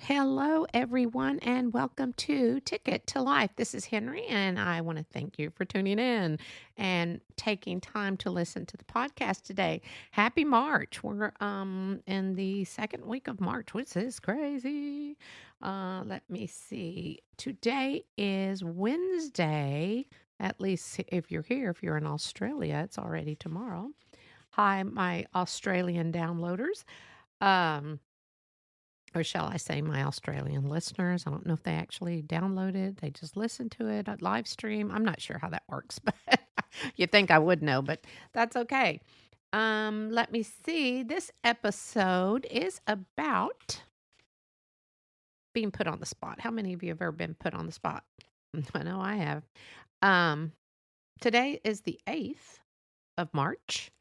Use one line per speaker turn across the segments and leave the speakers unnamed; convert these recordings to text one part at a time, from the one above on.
Hello, everyone, and welcome to Ticket to Life. This is Henry, and I want to thank you for tuning in and taking time to listen to the podcast today. Happy March! We're in the second week of March, which is crazy. Let me see. Today is Wednesday. At least if you're here, if you're in Australia, it's already tomorrow. Hi, my Australian downloaders. Um, or shall I say my Australian listeners. I don't know if they actually download it. They just listen to it at live stream. I'm not sure how that works, but you think I would know, but that's okay. Let me see. This episode is about being put on the spot. How many of you have ever been put on the spot? I know I have. Um, Today is the 8th of March.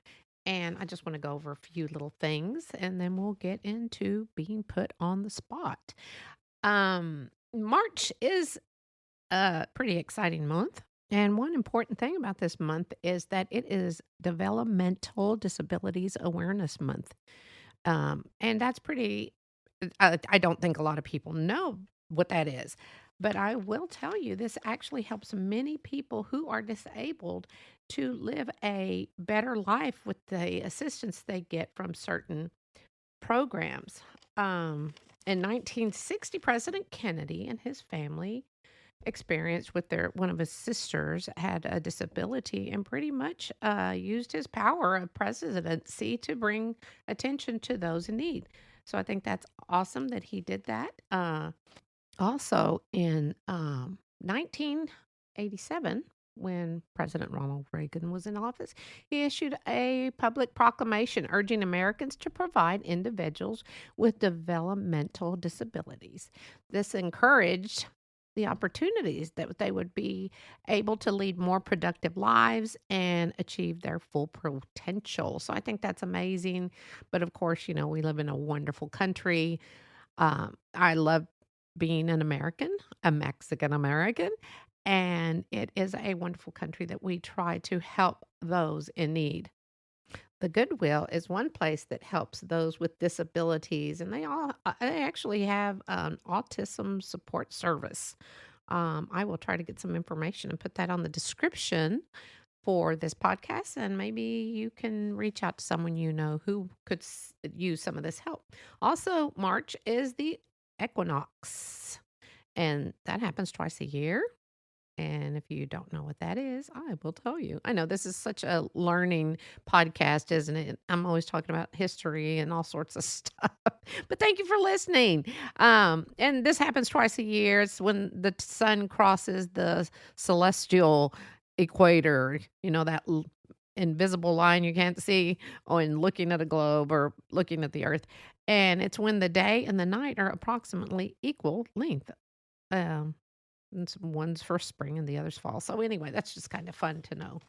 And I just want to go over a few little things and then we'll get into being put on the spot. March is a pretty exciting month. And one important thing about this month is that it is Developmental Disabilities Awareness Month. And that's pretty, I don't think a lot of people know what that is. But I will tell you, this actually helps many people who are disabled to live a better life with the assistance they get from certain programs. In 1960, President Kennedy and his family experienced with one of his sisters had a disability and pretty much used his power of presidency to bring attention to those in need. So I think that's awesome that he did that. Also, in 1987, when President Ronald Reagan was in office, he issued a public proclamation urging Americans to provide individuals with developmental disabilities. This encouraged the opportunities that they would be able to lead more productive lives and achieve their full potential. So I think that's amazing. But of course, we live in a wonderful country. I love being an American, a Mexican American, and it is a wonderful country that we try to help those in need. The Goodwill is one place that helps those with disabilities, and they actually have an autism support service. I will try to get some information and put that on the description for this podcast, and maybe you can reach out to someone you know who could use some of this help. Also, March is the equinox, and that happens twice a year. And if you don't know what that is, I will tell you. I know this is such a learning podcast, isn't it? I'm always talking about history and all sorts of stuff. But thank you for listening. And this happens twice a year. It's when the sun crosses the celestial equator, that invisible line you can't see when looking at a globe or looking at the earth. And it's when the day and the night are approximately equal length. And one's for spring and the other's fall. So anyway, that's just kind of fun to know.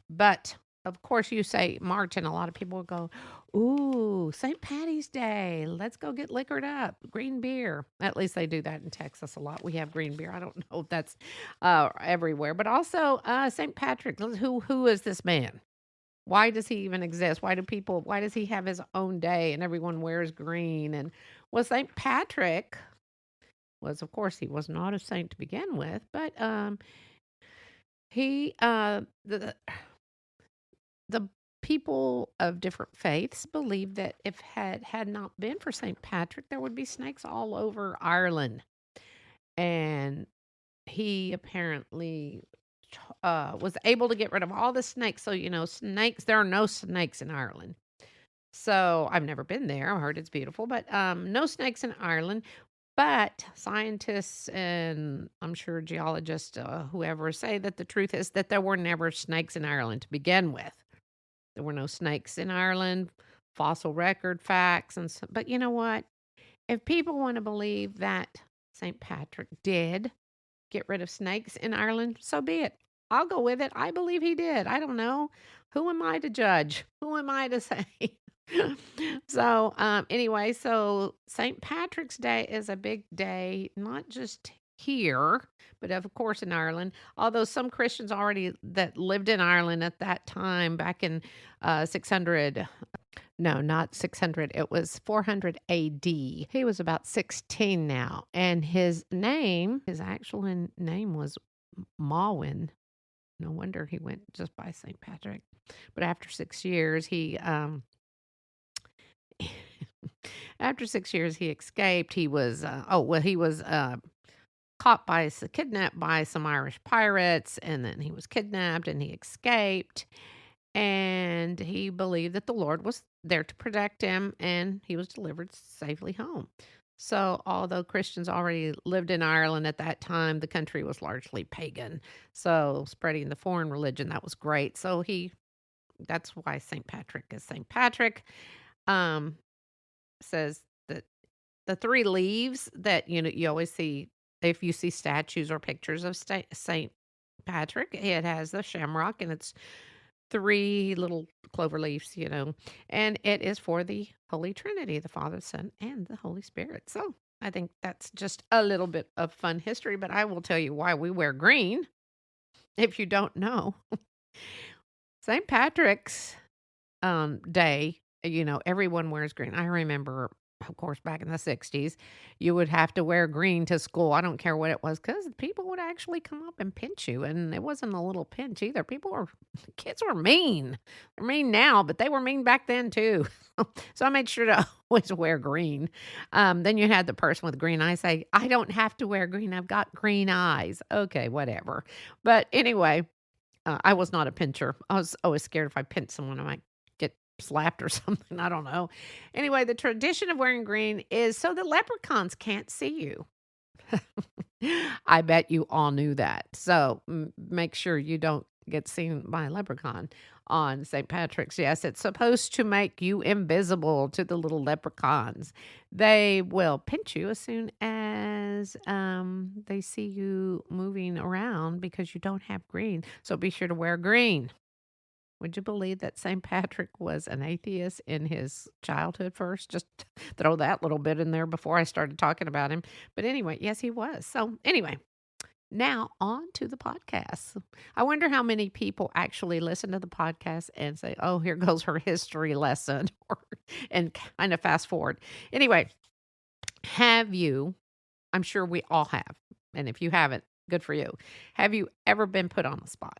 But of course, you say March, and a lot of people will go, "Ooh, St. Patty's Day. Let's go get liquored up. Green beer." At least they do that in Texas a lot. We have green beer. I don't know if that's everywhere. But also St. Patrick. Who is this man? Why does he even exist? Why does he have his own day and everyone wears green? And St. Patrick of course, he was not a saint to begin with, but he, the people of different faiths believe that if had not been for St. Patrick, there would be snakes all over Ireland. And he apparently was able to get rid of all the snakes. So, snakes, there are no snakes in Ireland. So I've never been there. I heard it's beautiful, but no snakes in Ireland. But scientists and I'm sure geologists, whoever, say that the truth is that there were never snakes in Ireland to begin with. There were no snakes in Ireland, fossil record facts. But you know what? If people want to believe that St. Patrick did get rid of snakes in Ireland, so be it. I'll go with it. I believe he did. I don't know. Who am I to judge? Who am I to say? So, anyway, so St. Patrick's Day is a big day, not just here, but of course in Ireland. Although some Christians already that lived in Ireland at that time, back in 600 No, not 600. It was 400 AD. He was about 16 now. And his actual name was Mawin. No wonder he went just by St. Patrick. But after 6 years, after 6 years, he escaped. He was, kidnapped by some Irish pirates, and then he was kidnapped and he escaped. And he believed that the Lord was there to protect him, and he was delivered safely home. So, although Christians already lived in Ireland at that time, the country was largely pagan. So, spreading the foreign religion, that was great. So, that's why St. Patrick is St. Patrick. Um, says that the three leaves that you always see if you see statues or pictures of St. Patrick, it has the shamrock and it's three little clover leaves, and it is for the Holy Trinity, the Father, Son, and the Holy Spirit. So I think that's just a little bit of fun history, but I will tell you why we wear green if you don't know. St. Patrick's Day, everyone wears green. I remember, of course, back in the 60s, you would have to wear green to school. I don't care what it was, because people would actually come up and pinch you. And it wasn't a little pinch either. Kids were mean. They're mean now, but they were mean back then too. So I made sure to always wear green. Then you had the person with green eyes say, I don't have to wear green. I've got green eyes. Okay, whatever. But anyway, I was not a pincher. I was always scared if I pinched someone, I might get slapped or something. I don't know. Anyway, the tradition of wearing green is so the leprechauns can't see you. I bet you all knew that. So make sure you don't get seen by a leprechaun on St. Patrick's. Yes, it's supposed to make you invisible to the little leprechauns. They will pinch you as soon as they see you moving around because you don't have green. So be sure to wear green. Would you believe that St. Patrick was an atheist in his childhood first? Just throw that little bit in there before I started talking about him. But anyway, yes, he was. So anyway, now on to the podcast. I wonder how many people actually listen to the podcast and say, oh, here goes her history lesson, and kind of fast forward. Anyway, I'm sure we all have, and if you haven't, good for you. Have you ever been put on the spot?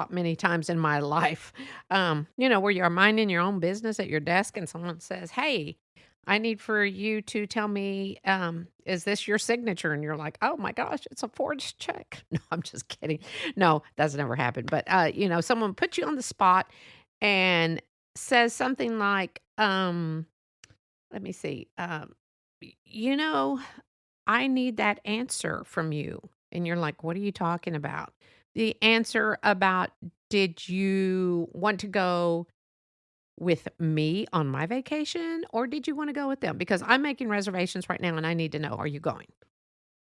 Many times in my life, where you're minding your own business at your desk and someone says, hey, I need for you to tell me, is this your signature? And you're like, oh my gosh, it's a forged check. No, I'm just kidding. No, that's never happened. But, someone puts you on the spot and says something like, let me see, I need that answer from you. And you're like, what are you talking about? The answer about, did you want to go with me on my vacation or did you want to go with them? Because I'm making reservations right now and I need to know, are you going?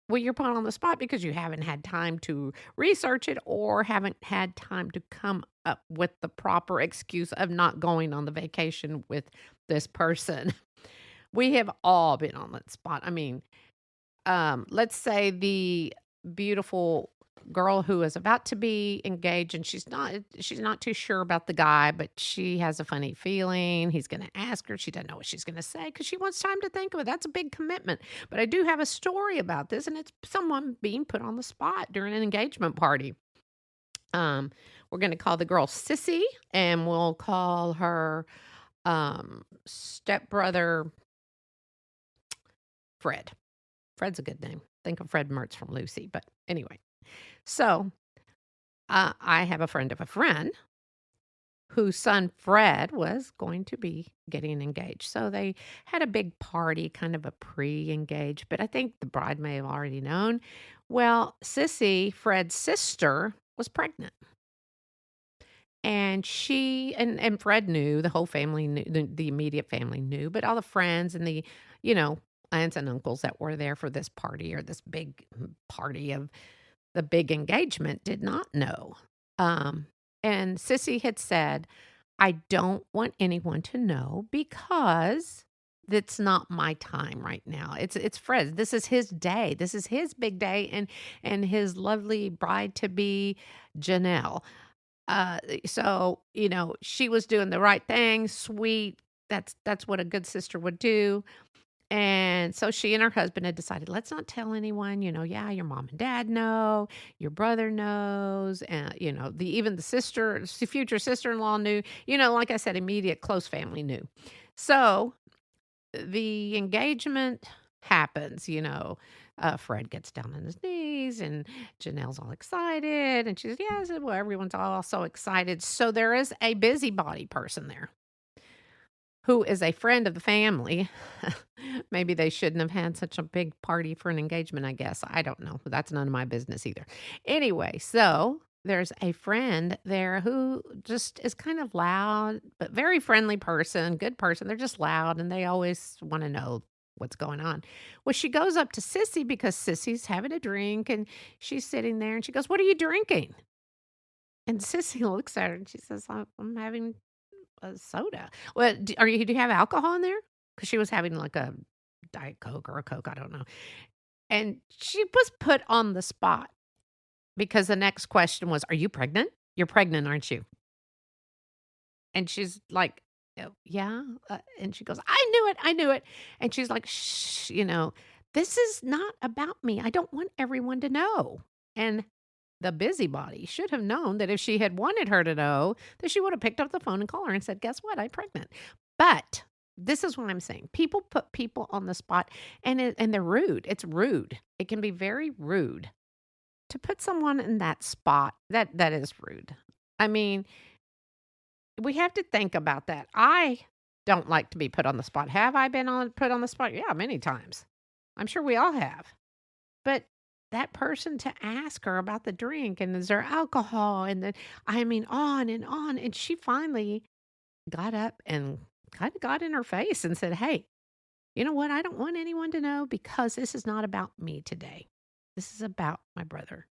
Well, you're put on the spot because you haven't had time to research it or haven't had time to come up with the proper excuse of not going on the vacation with this person. We have all been on that spot. I mean, let's say the beautiful girl who is about to be engaged and she's not too sure about the guy, but she has a funny feeling he's going to ask her. She doesn't know what she's going to say because she wants time to think of it. That's a big commitment. But I do have a story about this, and it's someone being put on the spot during an engagement party. We're going to call the girl Sissy, and we'll call her stepbrother Fred. Fred's a good name. Think of Fred Mertz from Lucy. But anyway, so I have a friend of a friend whose son Fred was going to be getting engaged. So they had a big party, kind of a pre-engaged, but I think the bride may have already known. Well, Sissy, Fred's sister, was pregnant. And she and Fred knew, the whole family knew, the immediate family knew, but all the friends and the, aunts and uncles that were there for this party or this big party of the big engagement did not know. And Sissy had said, I don't want anyone to know because it's not my time right now. It's Fred. This is his day. This is his big day, and his lovely bride to be, Janelle. So, she was doing the right thing, sweet, that's what a good sister would do. And so she and her husband had decided, let's not tell anyone, yeah, your mom and dad know, your brother knows, and even the future sister-in-law knew, like I said, immediate close family knew. So the engagement happens, Fred gets down on his knees and Janelle's all excited. And she says, yes, well, everyone's all so excited. So there is a busybody person there who is a friend of the family. Maybe they shouldn't have had such a big party for an engagement, I guess. I don't know. That's none of my business either. Anyway, so there's a friend there who just is kind of loud, but very friendly person, good person. They're just loud and they always want to know what's going on. Well, she goes up to Sissy because Sissy's having a drink and she's sitting there and she goes, "What are you drinking?" And Sissy looks at her and she says, I'm having a soda. Well, do you have alcohol in there? Because she was having like a Diet Coke or a Coke, I don't know. And she was put on the spot because the next question was, "Are you pregnant? You're pregnant, aren't you?" And she's like, "Oh, yeah." And she goes, I knew it. And she's like, "Shh, this is not about me. I don't want everyone to know." And the busybody should have known that if she had wanted her to know, that she would have picked up the phone and called her and said, "Guess what? I'm pregnant." But this is what I'm saying. People put people on the spot and they're rude. It's rude. It can be very rude to put someone in that spot. That is rude. I mean, we have to think about that. I don't like to be put on the spot. Have I been put on the spot? Yeah, many times. I'm sure we all have. But that person to ask her about the drink and is there alcohol and then on and on. And she finally got up and kind of got in her face and said, "Hey, you know what? I don't want anyone to know because this is not about me today. This is about my brother."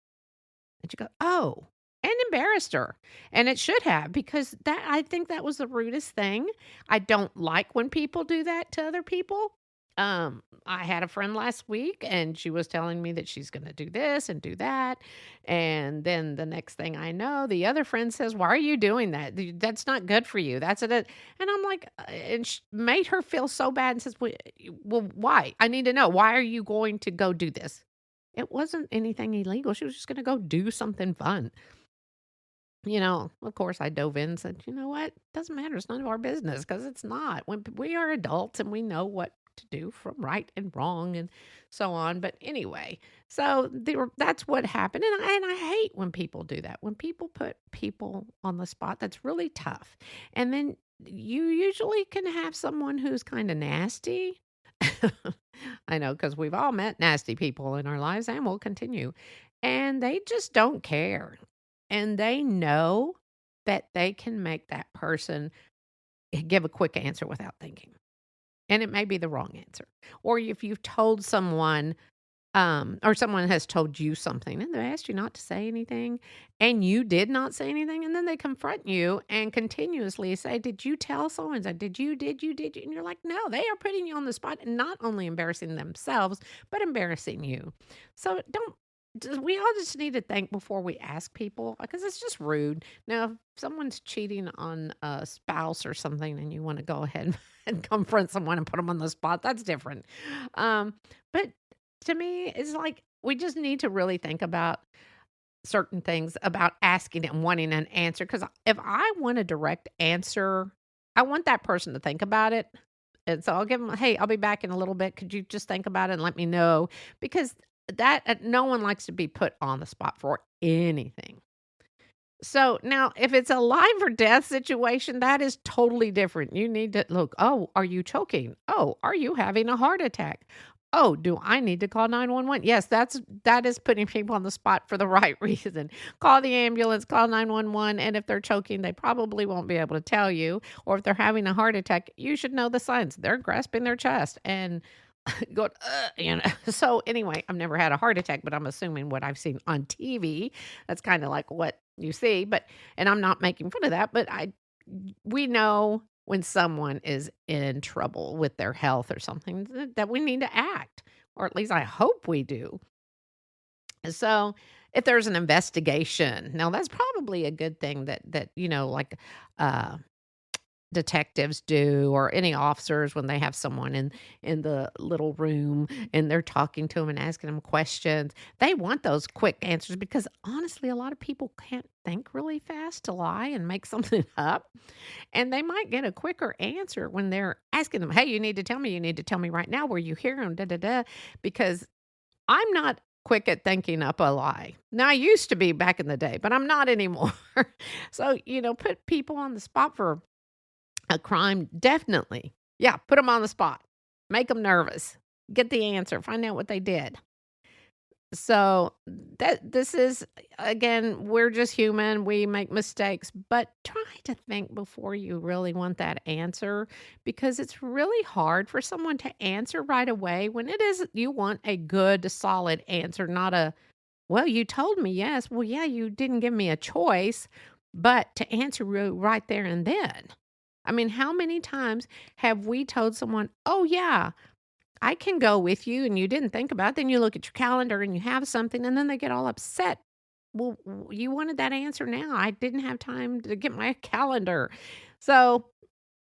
And she goes, "Oh," and embarrassed her. And it should have because I think that was the rudest thing. I don't like when people do that to other people. I had a friend last week and she was telling me that she's going to do this and do that. And then the next thing I know, the other friend says, "Why are you doing that? That's not good for you. That's it." And I'm like, and she made her feel so bad and says, "Well, why? I need to know. Why are you going to go do this?" It wasn't anything illegal. She was just going to go do something fun. Of course, I dove in and said, "You know what? Doesn't matter. It's none of our business because it's not. When we are adults and we know what to do from right and wrong and so on." But anyway, so that's what happened. And I hate when people do that. When people put people on the spot, that's really tough. And then you usually can have someone who's kind of nasty. I know because we've all met nasty people in our lives and will continue. And they just don't care. And they know that they can make that person give a quick answer without thinking. And it may be the wrong answer. Or if you've told someone, or someone has told you something and they asked you not to say anything and you did not say anything. And then they confront you and continuously say, "Did you tell someone? Did you? And you're like, no, they are putting you on the spot and not only embarrassing themselves, but embarrassing you. So we all just need to think before we ask people because it's just rude. Now, if someone's cheating on a spouse or something and you want to go ahead and confront someone and put them on the spot, that's different. But to me, it's like we just need to really think about certain things about asking and wanting an answer. Because if I want a direct answer, I want that person to think about it. And so I'll give them, "Hey, I'll be back in a little bit. Could you just think about it and let me know?" Because no one likes to be put on the spot for anything. So now, if it's a life or death situation, that is totally different. You need to look, "Oh, are you choking? Oh, are you having a heart attack? Oh, do I need to call 911?" Yes, that is putting people on the spot for the right reason. Call the ambulance, call 911, and if they're choking, they probably won't be able to tell you. Or if they're having a heart attack, you should know the signs. They're grasping their chest and going, So anyway, I've never had a heart attack, but I'm assuming what I've seen on TV, that's kind of like what you see. And I'm not making fun of that, but we know when someone is in trouble with their health or something that we need to act, or at least I hope we do. So if there's an investigation, now that's probably a good thing that like, uh, detectives do, or any officers when they have someone in the little room and they're talking to them and asking them questions. They want those quick answers because honestly, a lot of people can't think really fast to lie and make something up. And they might get a quicker answer when they're asking them, "Hey, you need to tell me right now where you hear them, da da da." Because I'm not quick at thinking up a lie. Now, I used to be back in the day, but I'm not anymore. So, put people on the spot for a crime, definitely. Yeah, put them on the spot. Make them nervous. Get the answer. Find out what they did. So this is, again, we're just human. We make mistakes, but try to think before you really want that answer, because it's really hard for someone to answer right away when it is you want a good, solid answer, not a, "Well, you told me yes." Well, yeah, you didn't give me a choice, but to answer right there and then. I mean, how many times have we told someone, "Oh, yeah, I can go with you," and you didn't think about it. Then you look at your calendar and you have something, and then they get all upset. Well, you wanted that answer now. I didn't have time to get my calendar. So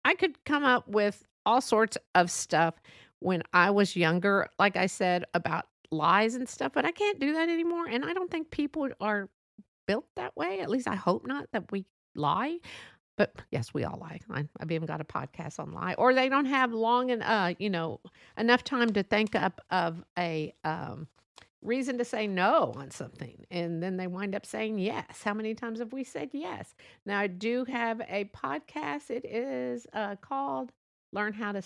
I could come up with all sorts of stuff when I was younger, like I said, about lies and stuff, but I can't do that anymore. And I don't think people are built that way. At least I hope not, that we lie. But yes, we all lie. I've even got a podcast on lie, or they don't have long and enough time to think up of a reason to say no on something, and then they wind up saying yes. How many times have we said yes? Now I do have a podcast. It is called "Learn How to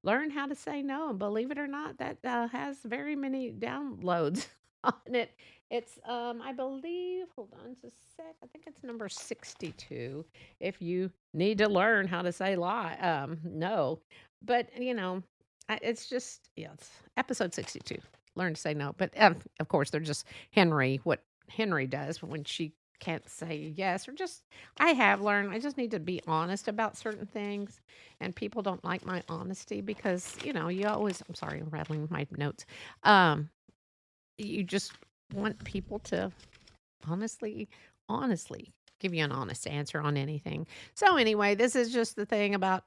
Learn How to Say No," and believe it or not, that has very many downloads on it. It's I believe, hold on just a sec. I think it's number 62. If you need to learn how to say lie, no. But it's just, yeah, it's episode 62. Learn to say no. But of course, they're just Henrie, what Henrie does when she can't say yes, or just, I have learned I just need to be honest about certain things, and people don't like my honesty because you always, I'm sorry, I'm rattling my notes. Um, you just want people to honestly give you an honest answer on anything. So anyway, this is just the thing about,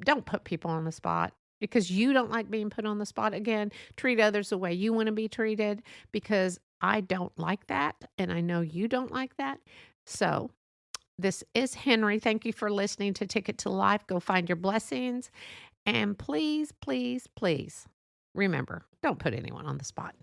don't put people on the spot because you don't like being put on the spot. Again, treat others the way you want to be treated, because I don't like that, and I know you don't like that. So this is Henrie. Thank you for listening to Ticket to Life. Go find your blessings, and please, please, please remember, don't put anyone on the spot.